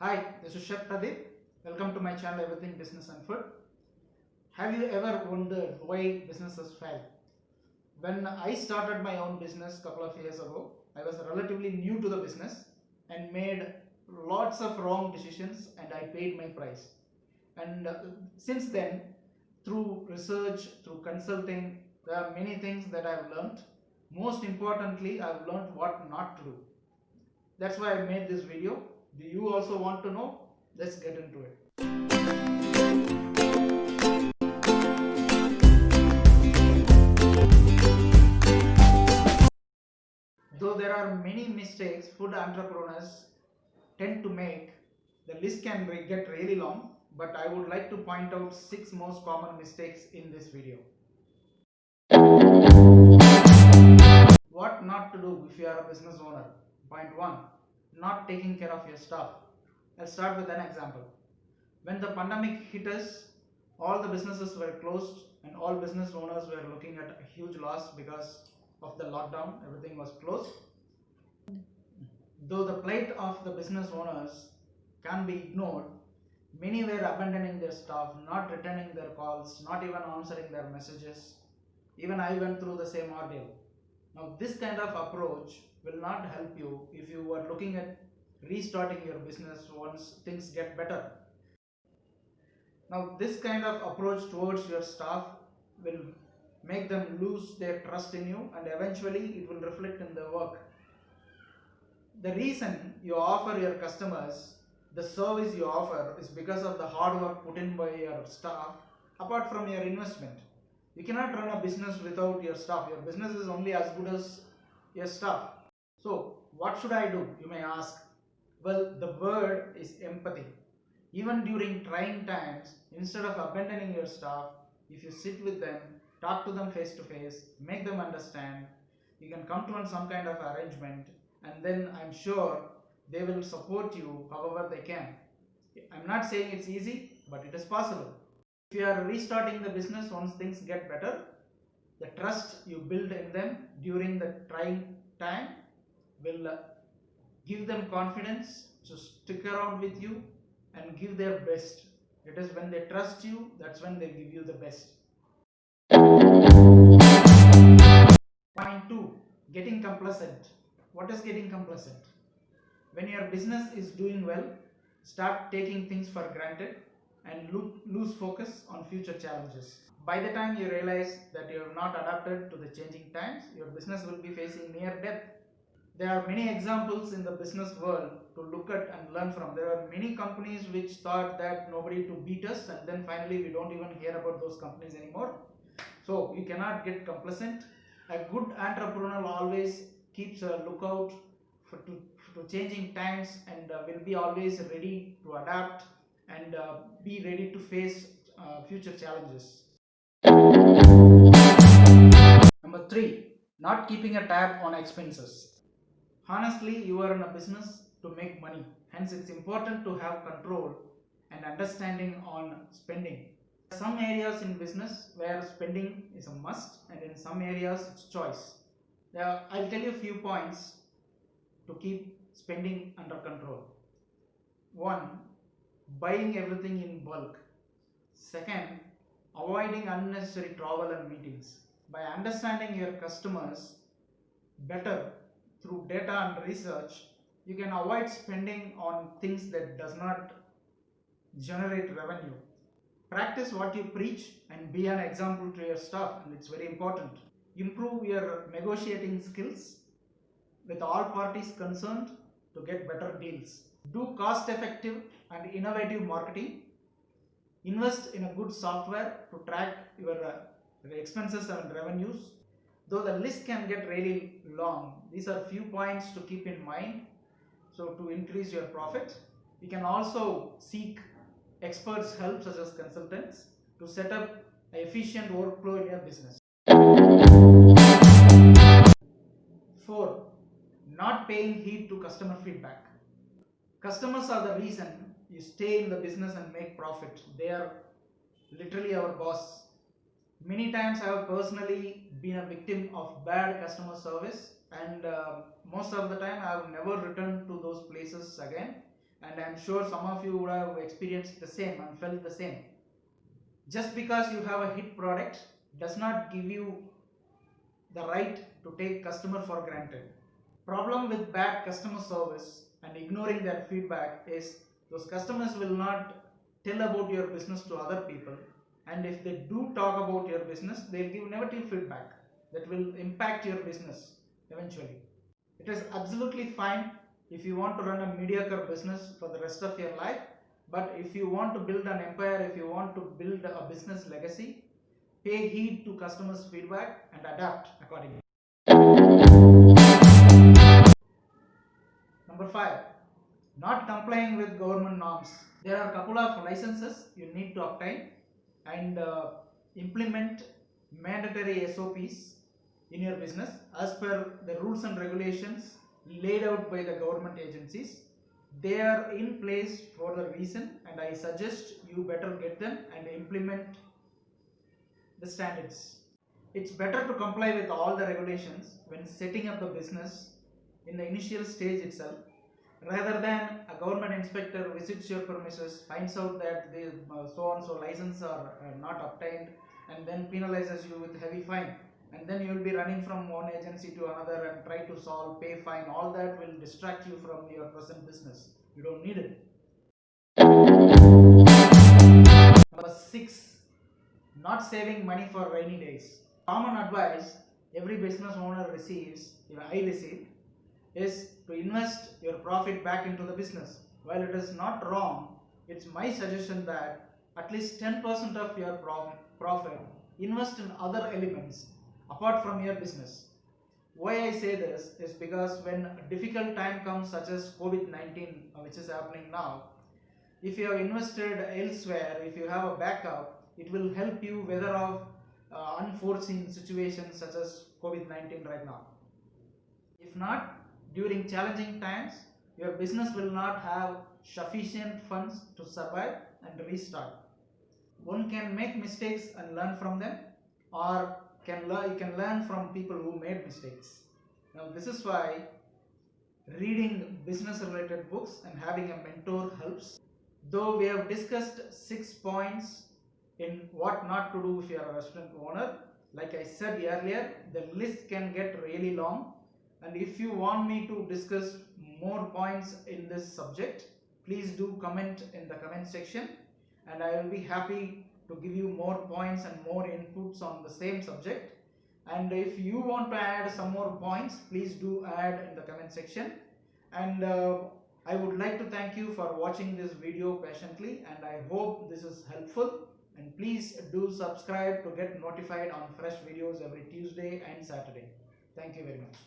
Hi, this is Chef Pradeep. Welcome to my channel Everything Business and Food. Have you ever wondered why businesses fail? When I started my own business a couple of years ago, I was relatively new to the business and made lots of wrong decisions and I paid my price. And since then, through research, through consulting, there are many things that I've learned. Most importantly, I've learned what not to do. That's why I made this video. Do you also want to know? Let's get into it. Though there are many mistakes food entrepreneurs tend to make, the list can get really long, but I would like to point out 6 most common mistakes in this video. What not to do if you are a business owner. Point 1. Not taking care of your staff. I'll start with an example. When the pandemic hit us, all the businesses were closed and all business owners were looking at a huge loss because of the lockdown. Everything was closed. Though the plight of the business owners can be ignored, many were abandoning their staff, not returning their calls, not even answering their messages. Even I went through the same ordeal. Now, this kind of approach will not help you if you are looking at restarting your business once things get better. Now, this kind of approach towards your staff will make them lose their trust in you and eventually it will reflect in their work. The reason you offer your customers the service you offer is because of the hard work put in by your staff apart from your investment. You cannot run a business without your staff. Your business is only as good as your staff. So, what should I do? You may ask. Well, the word is empathy. Even during trying times, instead of abandoning your staff, if you sit with them, talk to them face to face, make them understand, you can come to some kind of arrangement, and then I'm sure they will support you however they can. I'm not saying it's easy, but it is possible. If you are restarting the business once things get better, the trust you build in them during the trying time will give them confidence to stick around with you and give their best. It is when they trust you, that's when they give you the best. Point 2. Getting complacent. What is getting complacent? When your business is doing well, start taking things for granted and lose focus on future challenges. By the time you realize that you have not adapted to the changing times, your business will be facing near death. There are many examples in the business world to look at and learn from. There are many companies which thought that nobody to beat us, and then finally we don't even hear about those companies anymore. So you cannot get complacent. A good entrepreneur always keeps a lookout to changing times and will be always ready to adapt and be ready to face future challenges. Number 3. Not keeping a tab on expenses. Honestly, you are in a business to make money. Hence, it's important to have control and understanding on spending. Some areas in business where spending is a must, and in some areas it's choice. I'll tell you a few points to keep spending under control. 1. Buying everything in bulk. Second, avoiding unnecessary travel and meetings. By understanding your customers better through data and research, you can avoid spending on things that does not generate revenue. Practice what you preach and be an example to your staff, and it's very important. Improve your negotiating skills with all parties concerned to get better deals. Do cost effective and innovative marketing. Invest in a good software to track your expenses and revenues. Though the list can get really long, these are few points to keep in mind. So to increase your profit, you can also seek experts' help such as consultants to set up an efficient workflow in your business. 4. Not paying heed to customer feedback. Customers are the reason you stay in the business and make profit. They are literally our boss. Many times I have personally been a victim of bad customer service, and most of the time I have never returned to those places again, and I'm sure some of you would have experienced the same and felt the same. Just because you have a hit product does not give you the right to take customer for granted. Problem with bad customer service and ignoring their feedback is those customers will not tell about your business to other people, and if they do talk about your business, they'll give negative feedback that will impact your business eventually. It is absolutely fine if you want to run a mediocre business for the rest of your life, but if you want to build an empire, if you want to build a business legacy, pay heed to customers' feedback and adapt accordingly. Number 5, not complying with government norms. There are a couple of licenses you need to obtain and implement mandatory SOPs in your business as per the rules and regulations laid out by the government agencies. They are in place for the reason, and I suggest you better get them and implement the standards. It's better to comply with all the regulations when setting up a business in the initial stage itself, rather than a government inspector visits your premises, finds out that the so and so license are not obtained, and then penalizes you with heavy fine, and then you will be running from one agency to another and try to solve, pay fine. All that will distract you from your present business. You don't need it. Number 6, not saving money for rainy days. Common advice every business owner receives, even I received, is to invest your profit back into the business. While it is not wrong, it's my suggestion that at least 10% of your profit invest in other elements apart from your business. Why I say this is because when a difficult time comes, such as COVID-19, which is happening now, if you have invested elsewhere, if you have a backup, it will help you weather off unforeseen situations such as COVID-19 right now. If not, during challenging times, your business will not have sufficient funds to survive and restart. One can make mistakes and learn from them, or you can learn from people who made mistakes. Now, this is why reading business related books and having a mentor helps. Though we have discussed 6 points in what not to do if you are a restaurant owner, like I said earlier, the list can get really long. And if you want me to discuss more points in this subject, please do comment in the comment section, and I will be happy to give you more points and more inputs on the same subject. And if you want to add some more points, please do add in the comment section. And I would like to thank you for watching this video patiently, and I hope this is helpful. And please do subscribe to get notified on fresh videos every Tuesday and Saturday. Thank you very much.